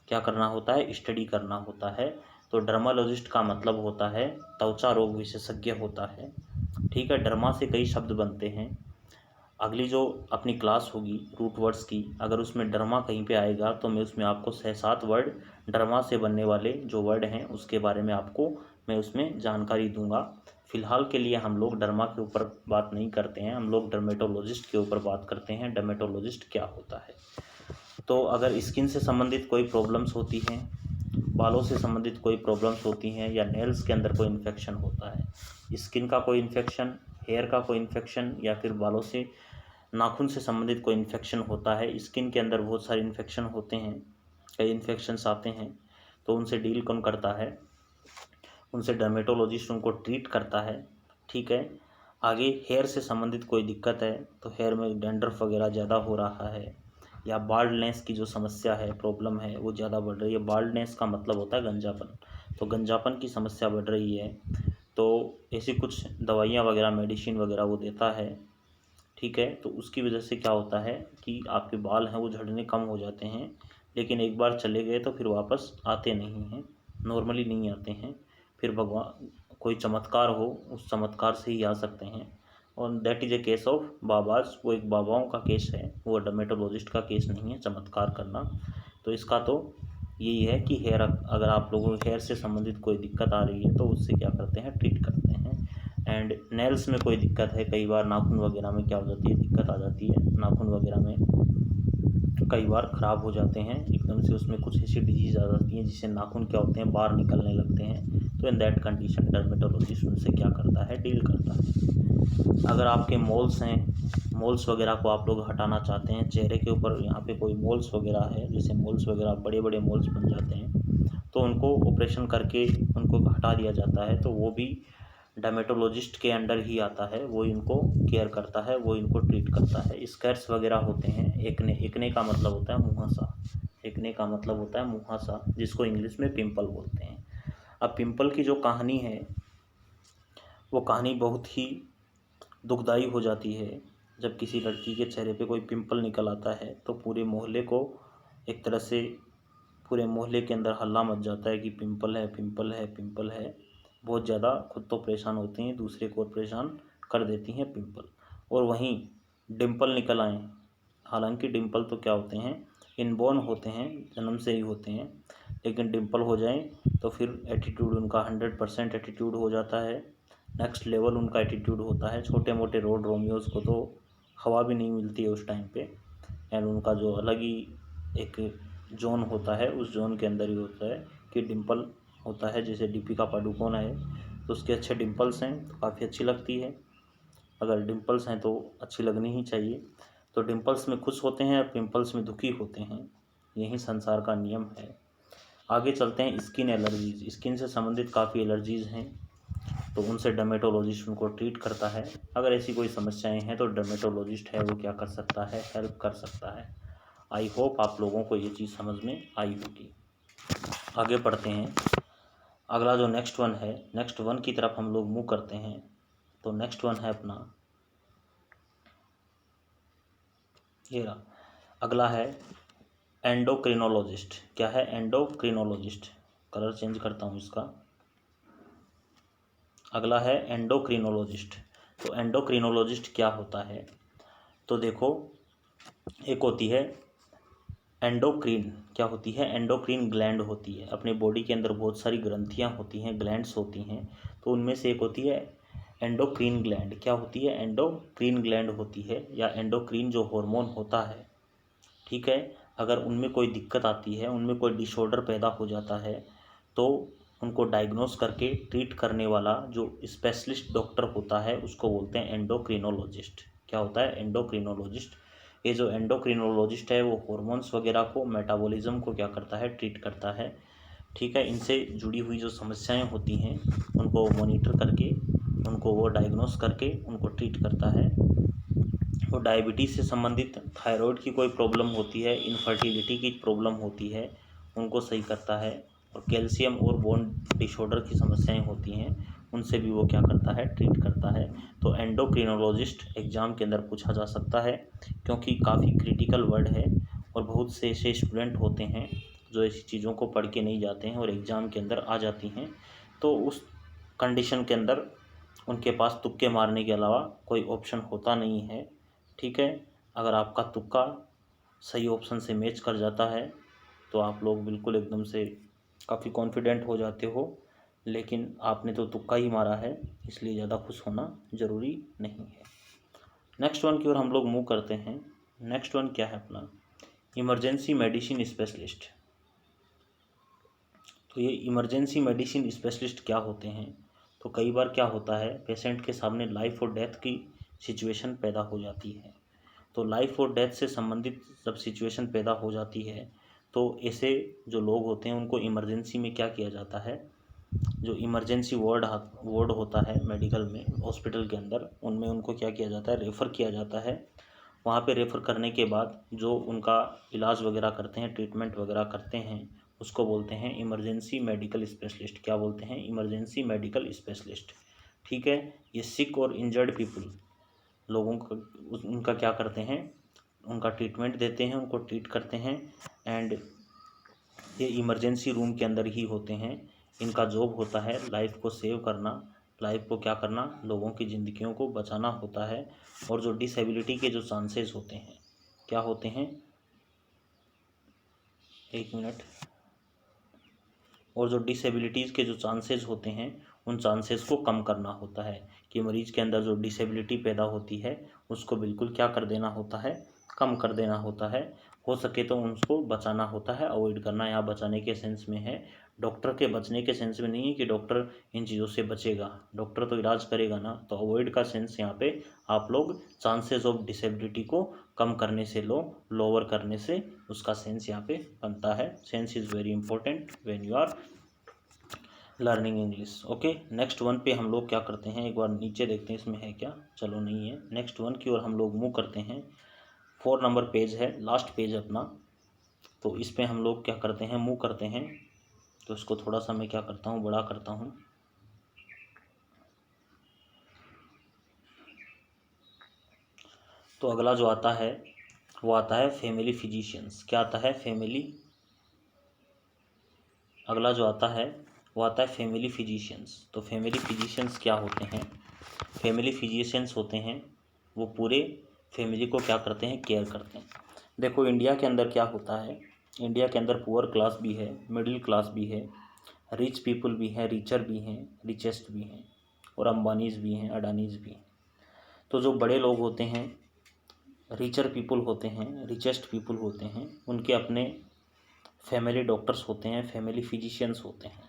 क्या करना होता है? स्टडी करना होता है। तो डर्मालॉजिस्ट का मतलब होता है त्वचा रोग विशेषज्ञ होता है। ठीक है। डर्मा से कई शब्द बनते हैं। अगली जो अपनी क्लास होगी रूट वर्ड्स की, अगर उसमें डर्मा कहीं पे आएगा तो मैं उसमें आपको 6-7 वर्ड डर्मा से बनने वाले जो वर्ड हैं उसके बारे में आपको मैं उसमें जानकारी दूंगा। फिलहाल के लिए हम लोग डर्मा के ऊपर बात नहीं करते हैं, हम लोग डर्मेटोलॉजिस्ट के ऊपर बात करते हैं। डर्मेटोलॉजिस्ट क्या होता है? तो अगर स्किन से संबंधित कोई प्रॉब्लम्स होती हैं, बालों से संबंधित कोई प्रॉब्लम्स होती हैं, या नेल्स के अंदर कोई इन्फेक्शन होता है, स्किन का कोई इन्फेक्शन, हेयर का कोई इन्फेक्शन, या फिर बालों से नाखून से संबंधित कोई इन्फेक्शन होता है, स्किन के अंदर बहुत सारे इन्फेक्शन होते हैं, कई इन्फेक्शंस आते हैं, तो उनसे डील कौन करता है? उनसे डर्मेटोलॉजिस्ट उनको ट्रीट करता है। ठीक है। आगे हेयर से संबंधित कोई दिक्कत है, तो हेयर में डैंड्रफ वगैरह ज़्यादा हो रहा है, या बाल्डनेस की जो समस्या है, प्रॉब्लम है, वो ज़्यादा बढ़ रही है। बाल्डनेस का मतलब होता है गंजापन। तो गंजापन की समस्या बढ़ रही है, तो ऐसी कुछ दवाइयाँ वगैरह, मेडिसिन वगैरह वो देता है। ठीक है। तो उसकी वजह से क्या होता है कि आपके बाल हैं वो झड़ने कम हो जाते हैं, लेकिन एक बार चले गए तो फिर वापस आते नहीं हैं, नॉर्मली नहीं आते हैं। फिर भगवान कोई चमत्कार हो, उस चमत्कार से ही आ सकते हैं। और that is a case of babas. वो एक बाबाओं का केस है, वो डर्मेटोलॉजिस्ट का केस नहीं है चमत्कार करना। तो इसका तो यही है कि हेयर, अगर आप लोगों को हेयर से संबंधित कोई दिक्कत आ रही है तो उससे क्या करते हैं? ट्रीट करते हैं। एंड नेल्स में कोई दिक्कत है, कई बार नाखून वगैरह में क्या हो जाती है? दिक्कत आ जाती है। नाखून वगैरह में कई बार ख़राब हो जाते हैं एकदम से, उसमें कुछ ऐसी डिजीज़ आ जाती हैं जिससे नाखून क्या होते हैं? बाहर निकलने लगते हैं। तो इन दैट कंडीशन डर्मेटोलॉजिस्ट उनसे क्या करता है? डील करता है। अगर आपके मोल्स हैं, मोल्स वगैरह को आप लोग हटाना चाहते हैं, चेहरे के ऊपर यहाँ पे कोई मोल्स वगैरह है, जैसे मोल्स वगैरह बड़े बड़े मोल्स बन जाते हैं, तो उनको ऑपरेशन करके उनको हटा दिया जाता है। तो वो भी डर्मेटोलॉजिस्ट के अंडर ही आता है, वो इनको केयर करता है, वो इनको ट्रीट करता है। स्कैर्स वगैरह होते हैं, एकने, एकने का मतलब होता है मुहासा, एकने का मतलब होता है मुहासा, जिसको इंग्लिश में पिंपल बोलते हैं। अब पिंपल की जो कहानी है वो कहानी बहुत ही दुखदाई हो जाती है। जब किसी लड़की के चेहरे पे कोई पिंपल निकल आता है तो पूरे मोहल्ले को एक तरह से, पूरे मोहल्ले के अंदर हल्ला मच जाता है कि पिंपल है, पिंपल है, पिंपल है। बहुत ज़्यादा खुद तो परेशान होती हैं, दूसरे को परेशान कर देती हैं पिंपल। और वहीं डिंपल निकल आएँ, हालांकि डिंपल तो क्या होते हैं? इनबॉर्न होते हैं, जन्म से ही होते हैं, लेकिन डिंपल हो जाएं तो फिर एटीट्यूड उनका 100% एटीट्यूड हो जाता है। नेक्स्ट लेवल उनका एटीट्यूड होता है। छोटे मोटे रोड रोमियोज़ को तो हवा भी नहीं मिलती है उस टाइम पे। एंड उनका जो अलग ही एक जोन होता है, उस जोन के अंदर ही होता है कि डिंपल होता है। जैसे दीपिका पादुकोण है तो उसके अच्छे डिंपल्स हैं तो काफ़ी अच्छी लगती है। अगर डिंपल्स हैं तो अच्छी लगनी ही चाहिए। तो डिंपल्स में खुश होते हैं और पिंपल्स में दुखी होते हैं, यही संसार का नियम है। आगे चलते हैं, स्किन एलर्जीज। स्किन से संबंधित काफ़ी एलर्जीज़ हैं, तो उनसे डर्मेटोलॉजिस्ट उनको ट्रीट करता है। अगर ऐसी कोई समस्याएं हैं तो डर्मेटोलॉजिस्ट है वो क्या कर सकता है, हेल्प कर सकता है। आई होप आप लोगों को ये चीज़ समझ में आई होगी। आगे बढ़ते हैं, अगला जो नेक्स्ट वन है, नेक्स्ट वन की तरफ हम लोग मूव करते हैं। तो नेक्स्ट वन है अपना ये रहा, अगला है एंडोक्रिनोलॉजिस्ट। क्या है? एंडोक्रिनोलॉजिस्ट। कलर चेंज करता हूँ इसका। अगला है एंडोक्रिनोलॉजिस्ट। तो एंडोक्रिनोलॉजिस्ट क्या होता है? तो देखो, एक होती है एंडोक्रीन। क्या होती है? एंडोक्रीन ग्लैंड होती है। अपने बॉडी के अंदर बहुत सारी ग्रंथियां होती हैं, ग्लैंड्स होती हैं, तो उनमें से एक होती है एंडोक्रीन ग्लैंड। क्या होती है? एंडोक्रीन ग्लैंड होती है, या एंडोक्रीन जो हार्मोन होता है, ठीक है। अगर उनमें कोई दिक्कत आती है, उनमें कोई डिसऑर्डर पैदा हो जाता है, तो उनको डायग्नोस करके ट्रीट करने वाला जो स्पेशलिस्ट डॉक्टर होता है उसको बोलते हैं एंडोक्रिनोलॉजिस्ट। क्या होता है? एंडोक्रिनोलॉजिस्ट। ये जो एंडोक्रिनोलॉजिस्ट है वो हॉर्मोन्स वगैरह को, मेटाबॉलिज्म को क्या करता है? ट्रीट करता है, ठीक है। इनसे जुड़ी हुई जो समस्याएं होती हैं उनको मॉनिटर करके, उनको वो डायग्नोस करके उनको ट्रीट करता है। और डायबिटीज़ से संबंधित, थायराइड की कोई प्रॉब्लम होती है, इनफर्टिलिटी की प्रॉब्लम होती है, उनको सही करता है। और कैल्शियम और बोन डिसऑर्डर की समस्याएं होती हैं, उनसे भी वो क्या करता है? ट्रीट करता है। तो एंडोक्रिनोलॉजिस्ट एग्ज़ाम के अंदर पूछा जा सकता है, क्योंकि काफ़ी क्रिटिकल वर्ड है, और बहुत से ऐसे स्टूडेंट होते हैं जो ऐसी चीज़ों को पढ़ के नहीं जाते हैं और एग्ज़ाम के अंदर आ जाती हैं। तो उस कंडीशन के अंदर उनके पास तुक्के मारने के अलावा कोई ऑप्शन होता नहीं है, ठीक है। अगर आपका तुक्का सही ऑप्शन से मैच कर जाता है तो आप लोग बिल्कुल एकदम से काफ़ी कॉन्फिडेंट हो जाते हो, लेकिन आपने तो तुक्का ही मारा है, इसलिए ज़्यादा खुश होना ज़रूरी नहीं है। नेक्स्ट वन की ओर हम लोग मूव करते हैं। नेक्स्ट वन क्या है अपना? Emergency medicine specialist. तो ये इमरजेंसी मेडिसिन स्पेशलिस्ट क्या होते हैं? तो कई बार क्या होता है, पेशेंट के सामने लाइफ और डेथ की सिचुएशन पैदा हो जाती है। तो लाइफ और डेथ से संबंधित जब सिचुएशन पैदा हो जाती है, तो ऐसे जो लोग होते हैं उनको इमरजेंसी में क्या किया जाता है, जो इमरजेंसी वार्ड होता है मेडिकल में, हॉस्पिटल के अंदर, उनमें उनको क्या किया जाता है? रेफ़र किया जाता है। वहाँ पे रेफ़र करने के बाद जो उनका इलाज वगैरह करते हैं, ट्रीटमेंट वगैरह करते हैं, उसको बोलते हैं इमरजेंसी मेडिकल स्पेशलिस्ट। क्या बोलते हैं? इमरजेंसी मेडिकल स्पेशलिस्ट, ठीक है। ये सिक और इंजर्ड पीपल लोगों का, उनका क्या करते हैं? उनका ट्रीटमेंट देते हैं, उनको ट्रीट करते हैं। एंड ये इमरजेंसी रूम के अंदर ही होते हैं। इनका जॉब होता है लाइफ को सेव करना, लाइफ को क्या करना? लोगों की ज़िंदगियों को बचाना होता है। और जो डिसेबिलिटी के जो चांसेस होते हैं, क्या होते हैं? एक मिनट। और जो डिसेबिलिटीज़ के जो चांसेस होते हैं, उन चांसेस को कम करना होता है, कि मरीज़ के अंदर जो डिसेबिलिटी पैदा होती है उसको बिल्कुल क्या कर देना होता है? कम कर देना होता है। हो सके तो उसको बचाना होता है, अवॉइड करना। यहाँ बचाने के सेंस में है, डॉक्टर के बचने के सेंस में नहीं है कि डॉक्टर इन चीज़ों से बचेगा, डॉक्टर तो इलाज करेगा ना। तो अवॉइड का सेंस यहाँ पे आप लोग चांसेस ऑफ डिसेबिलिटी को कम करने से लोअर करने से उसका सेंस यहाँ पे बनता है। Sense is very important when you are learning English. Okay, next one पे हम लोग क्या करते हैं, एक बार नीचे देखते हैं इसमें है क्या। चलो नहीं है, नेक्स्ट वन की ओर हम लोग मूव करते हैं। 4 नंबर पेज है, लास्ट पेज अपना। तो इस पे हम लोग क्या करते हैं, मूव करते हैं। तो इसको थोड़ा सा मैं क्या करता हूँ, बड़ा करता हूँ। तो अगला जो आता है वो आता है फैमिली फिजिशियंस। क्या आता है? फैमिली। अगला जो आता है वो आता है फैमिली फिजिशियंस। तो फैमिली फिजिशियंस क्या होते हैं? फैमिली फिजिशियंस होते हैं वो पूरे फैमिली को क्या करते हैं? केयर करते हैं। देखो, इंडिया के अंदर क्या होता है, इंडिया के अंदर पुअर क्लास भी है, मिडिल क्लास भी है, रिच पीपल भी हैं, रिचर भी हैं, रिचेस्ट भी हैं, और अंबानीज भी हैं, अडानीज भी हैं। तो जो बड़े लोग होते हैं, रिचर पीपल होते हैं, रिचेस्ट पीपल होते हैं, उनके अपने फैमिली डॉक्टर्स होते हैं, फैमिली फिजिशियंस होते हैं।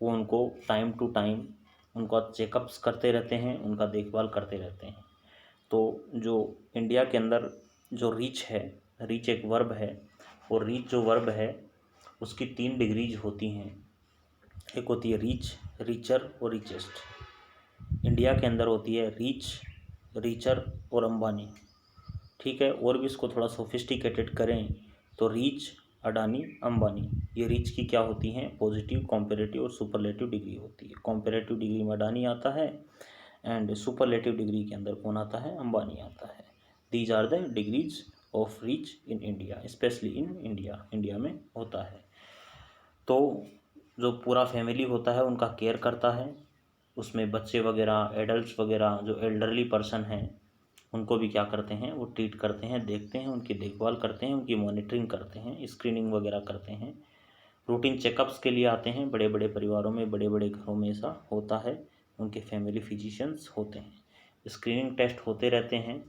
वो उनको टाइम टू टाइम उनका चेकअप्स करते रहते हैं, उनका देखभाल करते रहते हैं। तो जो इंडिया के अंदर जो रिच है, रिच एक वर्ब है, और रिच जो वर्ब है उसकी 3 डिग्रीज होती हैं। एक होती है रीच, रीचर और रिचेस्ट। इंडिया के अंदर होती है रीच, रीचर और अंबानी। ठीक है, और भी इसको थोड़ा सोफिस्टिकेटेड करें तो रीच, अडानी, अंबानी। ये रीच की क्या होती हैं? पॉजिटिव, कॉम्पेरेटिव और सुपरलेटिव डिग्री होती है। कॉम्पेरेटिव डिग्री में अडानी आता है एंड सुपरलेटिव डिग्री के अंदर कौन आता है? अंबानी आता है। These are the degrees of reach in India, specially in India. India में होता है। तो जो पूरा फैमिली होता है उनका केयर करता है, उसमें बच्चे वगैरह, एडल्ट्स वगैरह, जो एल्डरली पर्सन हैं उनको भी क्या करते हैं? वो ट्रीट करते हैं, देखते हैं, उनकी देखभाल करते हैं, उनकी मॉनिटरिंग करते हैं, स्क्रीनिंग वगैरह करते हैं। रूटीन चेकअप्स के लिए आते हैं। बड़े बड़े परिवारों में, बड़े बड़े घरों में ऐसा होता है, उनके फैमिली फिजिशियंस होते हैं। स्क्रीनिंग टेस्ट होते रहते हैं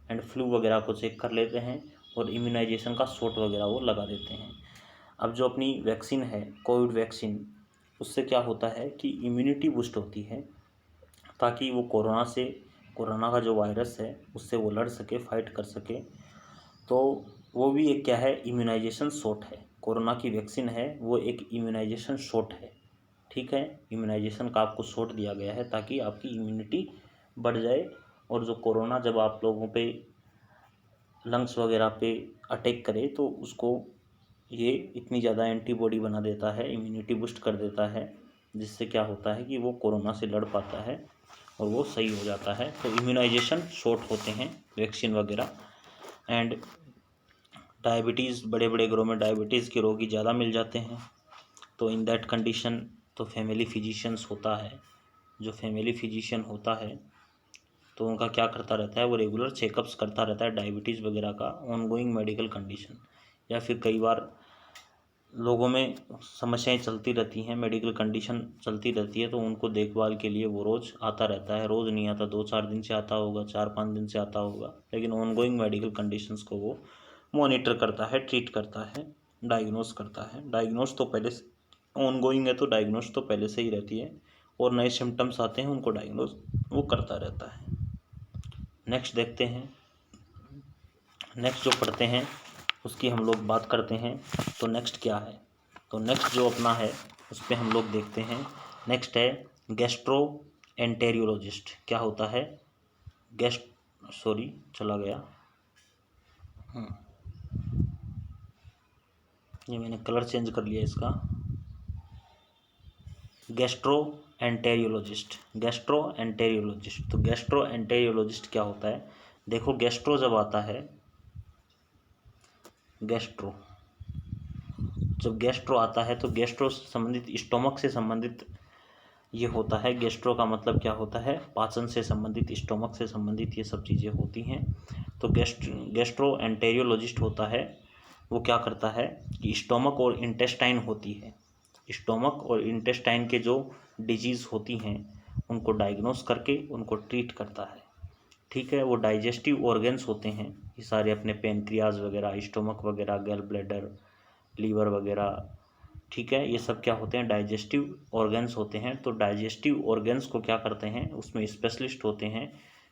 एंड फ्लू वगैरह को चेक कर लेते हैं और इम्यूनाइजेशन का शॉट वगैरह वो लगा देते हैं। अब जो अपनी वैक्सीन है, कोविड वैक्सीन, उससे क्या होता है कि इम्यूनिटी बूस्ट होती है, ताकि वो कोरोना का जो वायरस है उससे वो लड़ सके, फाइट कर सके। तो वो भी एक क्या है? इम्यूनाइजेशन शॉट है। कोरोना की वैक्सीन है वो एक इम्यूनाइजेशन शॉट है। ठीक है, इम्यूनाइजेशन का आपको शॉट दिया गया है ताकि आपकी इम्यूनिटी बढ़ जाए, और जो कोरोना जब आप लोगों पे लंग्स वगैरह पे अटैक करे तो उसको ये इतनी ज़्यादा एंटीबॉडी बना देता है, इम्यूनिटी बूस्ट कर देता है, जिससे क्या होता है कि वो कोरोना से लड़ पाता है और वो सही हो जाता है। तो इम्यूनाइजेशन शॉट होते हैं वैक्सीन वगैरह। एंड डायबिटीज़, बड़े बड़े घरों में डायबिटीज़ के रोगी ज़्यादा मिल जाते हैं। तो इन दैट कंडीशन तो फैमिली फिजिशियंस होता है, जो फैमिली फिजिशियन होता है तो उनका क्या करता रहता है? वो रेगुलर चेकअप्स करता रहता है डायबिटीज़ वगैरह का, ऑनगोइंग मेडिकल कंडीशन, या फिर कई बार लोगों में समस्याएं चलती रहती हैं, मेडिकल कंडीशन चलती रहती है, तो उनको देखभाल के लिए वो रोज़ आता रहता है। रोज़ नहीं आता, 2-4 दिन से आता होगा, 4-5 दिन से आता होगा, लेकिन ऑनगोइंग मेडिकल कंडीशंस को वो मॉनिटर करता है, ट्रीट करता है, डायग्नोस करता है। डायग्नोस तो पहले से ऑनगोइंग है तो डायग्नोस तो पहले से ही रहती है, और नए सिम्टम्स आते हैं उनको डायग्नोस वो करता रहता है। नेक्स्ट देखते हैं, नेक्स्ट जो पढ़ते हैं उसकी हम लोग बात करते हैं। तो नेक्स्ट क्या है? तो नेक्स्ट जो अपना है उस पर हम लोग देखते हैं। नेक्स्ट है गैस्ट्रोएंटेरियोलॉजिस्ट। क्या होता है? चला गया, ये मैंने कलर चेंज कर लिया इसका। गैस्ट्रोएंटेरियोलॉजिस्ट, गैस्ट्रोएंटेरियोलॉजिस्ट। तो गैस्ट्रोएंटेरियोलॉजिस्ट क्या होता है? देखो, गैस्ट्रो जब आता है, जब गैस्ट्रो आता है तो गैस्ट्रो से संबंधित, स्टोमक से संबंधित ये होता है। गैस्ट्रो का मतलब क्या होता है? पाचन से संबंधित, स्टोमक से संबंधित ये सब चीज़ें होती हैं। तो गैस्ट्रोएंटेरियोलॉजिस्ट होता है, वो क्या करता है कि स्टोमक और इंटेस्टाइन होती है, स्टोमक और इंटेस्टाइन के जो डिजीज़ होती हैं उनको डायग्नोस करके उनको ट्रीट करता है। ठीक है, वो डाइजेस्टिव ऑर्गन्स होते हैं ये सारे, अपने पेनक्रियाज वगैरह, स्टोमक वगैरह, गैल ब्लैडर, लीवर वगैरह। ठीक है, ये सब क्या होते हैं? डाइजेस्टिव ऑर्गन्स होते हैं। तो डाइजेस्टिव ऑर्गन्स को क्या करते हैं? उसमें स्पेशलिस्ट होते हैं,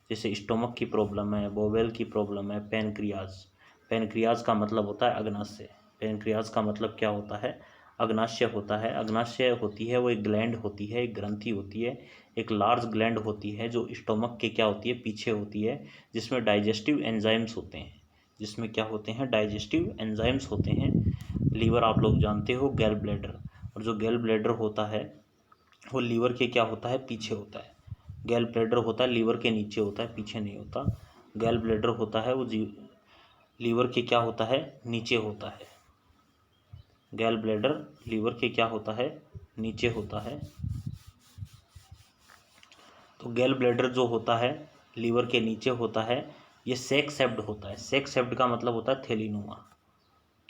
जैसे स्टोमक की प्रॉब्लम है, बोवेल की प्रॉब्लम है, पेनक्रियाज। पेनक्रियाज का मतलब होता है अग्नाशय। पेनक्रियाज का मतलब क्या होता है? अग्नाशय होता है। अग्नाशय होती है वो एक ग्लैंड होती है, एक ग्रंथि होती है, एक लार्ज ग्लैंड होती है जो स्टोमक के क्या होती है? पीछे होती है, जिसमें डाइजेस्टिव एंजाइम्स होते हैं। जिसमें क्या होते हैं? डाइजेस्टिव एंजाइम्स होते हैं। लीवर आप लोग जानते हो, गैल ब्लैडर, और जो गैल ब्लैडर होता है वो लीवर के क्या होता है? पीछे होता है। गैल ब्लैडर होता है लीवर के नीचे होता है, पीछे नहीं होता। गैल ब्लैडर होता है वो लीवर के क्या होता है? नीचे होता है। गैल ब्लैडर लीवर के क्या होता है? नीचे होता है। तो गैल ब्लैडर जो होता है लीवर के नीचे होता है, ये सैक शेप्ड होता है। सैक शेप्ड का मतलब होता है थैलीनुमा।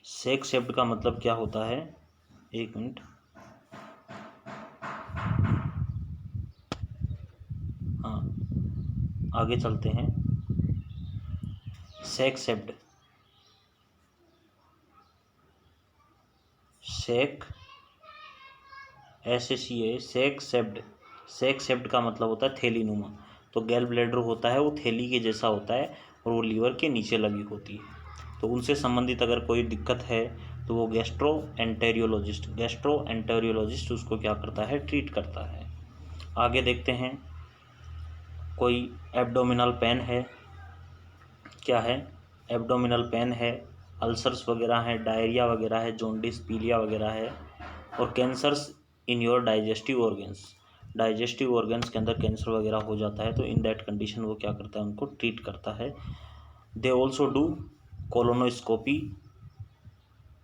सैक शेप्ड का मतलब क्या होता है? एक मिनट, हाँ आगे चलते हैं। Sac shaped, sac SACA, sac shaped. Sac shaped का मतलब होता है थैलीनुमा। तो गैल ब्लैडर होता है वो थैली के जैसा होता है और वो लीवर के नीचे लगी होती है। तो उनसे संबंधित अगर कोई दिक्कत है तो वो गैस्ट्रोएंटेरियोलॉजिस्ट उसको क्या करता है, ट्रीट करता है। आगे देखते हैं, कोई एब्डोमिनल पेन है, क्या है, एब्डोमिनल पेन है, अल्सर्स वगैरह हैं, डायरिया वगैरह है, जॉन्डिस, पीलिया वगैरह है, और cancers in your digestive organs के अंदर कैंसर वगैरह हो जाता है, तो इन दैट कंडीशन वो क्या करता है, उनको ट्रीट करता है। They also do colonoscopy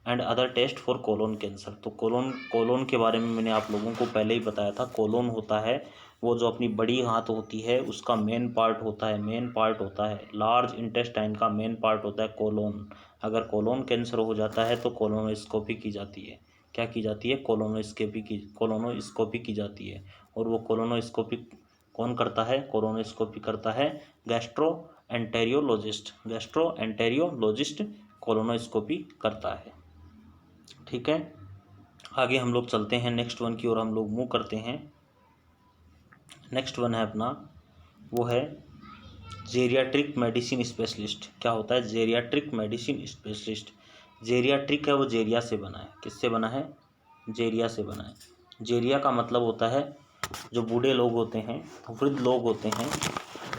and other test for colon cancer. तो कोलोन के बारे में मैंने आप लोगों को पहले ही बताया था। कोलोन होता है वो जो अपनी बड़ी हाथ होती है उसका मेन पार्ट होता है, लार्ज इंटेस्टाइन का मेन पार्ट होता है कोलोन। अगर कोलोन कैंसर हो जाता है तो कोलोनोस्कोपी की जाती है। क्या की जाती है, कोलोनोस्कोपी की जाती है। और वो कोलोनोस्कोपी कौन करता है, कोलोनोस्कोपी करता है गैस्ट्रोएंटेरियोलॉजिस्ट कोलोनोस्कोपी करता है। ठीक है, आगे हम लोग चलते हैं नेक्स्ट वन की ओर हम लोग मूव करते हैं। नेक्स्ट वन है अपना, वो है जेरियाट्रिक मेडिसिन स्पेशलिस्ट। क्या होता है, जेरियाट्रिक मेडिसिन स्पेशलिस्ट। जेरियाट्रिक है वो जेरिया से बना है, किससे बना है, जेरिया से बना है। जेरिया का मतलब होता है जो बूढ़े लोग होते हैं, वृद्ध लोग होते हैं,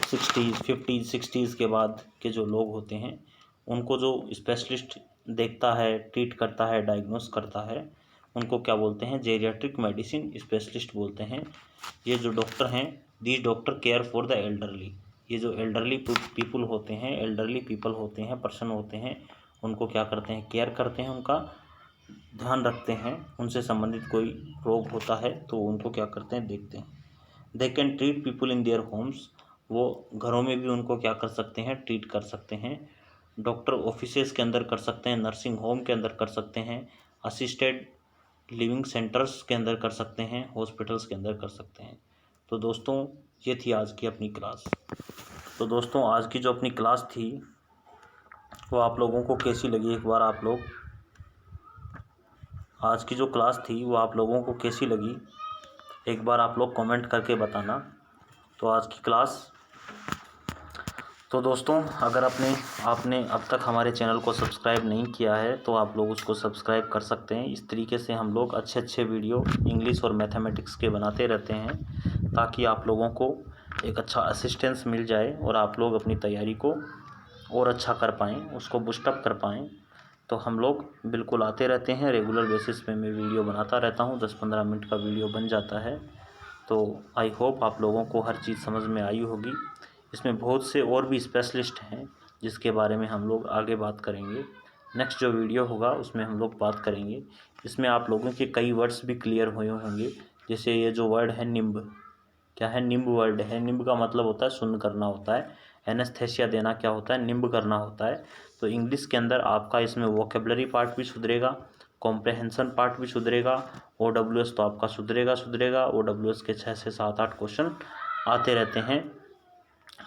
60s 50s 60s के बाद के जो लोग होते हैं, उनको जो स्पेशलिस्ट देखता है, ट्रीट करता है, डायग्नोस करता है, उनको क्या बोलते हैं, जेरियाट्रिक मेडिसिन स्पेशलिस्ट बोलते हैं। ये जो डॉक्टर हैं, these doctor care for the elderly. ये जो एल्डरली पीपल होते हैं, पर्सन होते हैं, उनको क्या करते हैं, केयर करते हैं, उनका ध्यान रखते हैं। उनसे संबंधित कोई रोग होता है तो उनको क्या करते हैं, देखते हैं। They can treat people in their homes. वो घरों में भी उनको क्या कर सकते हैं, ट्रीट कर सकते हैं। डॉक्टर ऑफिसेज के अंदर कर सकते हैं, नर्सिंग होम के अंदर कर सकते हैं, असिस्टेड लिविंग सेंटर्स के अंदर कर सकते हैं, हॉस्पिटल्स के अंदर कर सकते हैं। तो दोस्तों ये थी आज की अपनी क्लास। तो दोस्तों आज की जो अपनी क्लास थी वो आप लोगों को कैसी लगी, एक बार आप लोग, आज की जो क्लास थी वो आप लोगों को कैसी लगी एक बार आप लोग कमेंट करके बताना। तो आज की क्लास, तो दोस्तों अगर आपने अब तक हमारे चैनल को सब्सक्राइब नहीं किया है तो आप लोग उसको सब्सक्राइब कर सकते हैं। इस तरीके से हम लोग अच्छे वीडियो इंग्लिश और मैथमेटिक्स के बनाते रहते हैं ताकि आप लोगों को एक अच्छा असिस्टेंस मिल जाए और आप लोग अपनी तैयारी को और अच्छा कर पाएँ, उसको बूस्टअप कर पाएँ। तो हम लोग बिल्कुल आते रहते हैं, रेगुलर बेसिस पे मैं वीडियो बनाता रहता हूँ, 10-15 मिनट का वीडियो बन जाता है। तो आई होप आप लोगों को हर चीज़ समझ में आई होगी। इसमें बहुत से और भी स्पेशलिस्ट हैं जिसके बारे में हम लोग आगे बात करेंगे। नेक्स्ट जो वीडियो होगा उसमें हम लोग बात करेंगे। इसमें आप लोगों के कई वर्ड्स भी क्लियर हुए होंगे, जैसे ये जो वर्ड है निम्ब, क्या है, निम्ब वर्ड है। निम्ब का मतलब होता है सुन्न करना होता है, एनेस्थेसिया देना क्या होता है, निम्ब करना होता है। तो इंग्लिश के अंदर आपका इसमें वोकेबलरी पार्ट भी सुधरेगा, कॉम्प्रहेंसन पार्ट भी सुधरेगा, OWS तो आपका सुधरेगा। OWS के 6 से 7-8 क्वेश्चन आते रहते हैं,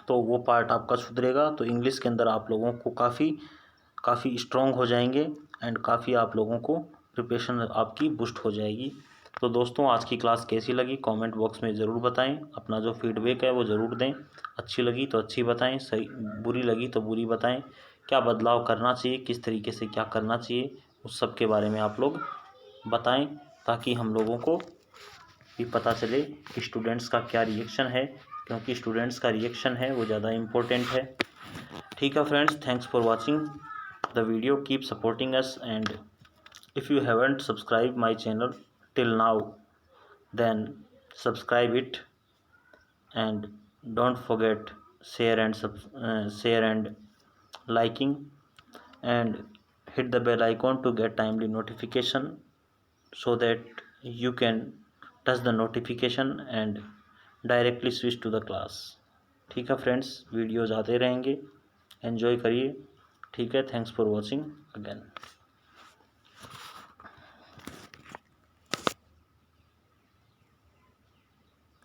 तो वो पार्ट आपका सुधरेगा। तो इंग्लिश के अंदर आप लोगों को काफ़ी स्ट्रॉन्ग हो जाएंगे एंड काफ़ी आप लोगों को प्रिपरेशन आपकी बूस्ट हो जाएगी। तो दोस्तों आज की क्लास कैसी लगी कमेंट बॉक्स में ज़रूर बताएं, अपना जो फीडबैक है वो ज़रूर दें। अच्छी लगी तो अच्छी बताएं, सही बुरी लगी तो बुरी बताएं। क्या बदलाव करना चाहिए, किस तरीके से क्या करना चाहिए, उस सब के बारे में आप लोग बताएं ताकि हम लोगों को भी पता चले कि स्टूडेंट्स का क्या रिएक्शन है, क्योंकि स्टूडेंट्स का रिएक्शन है वो ज़्यादा इम्पोर्टेंट है। ठीक है friends, thanks for watching the video, keep supporting us and if you haven't subscribe my channel till now then subscribe it and don't forget share and liking and hit the bell icon to get timely notification so that you can touch the notification and directly switch to the class। ठीक है friends, videos आते रहेंगे, enjoy करिए। ठीक है, thanks for watching again.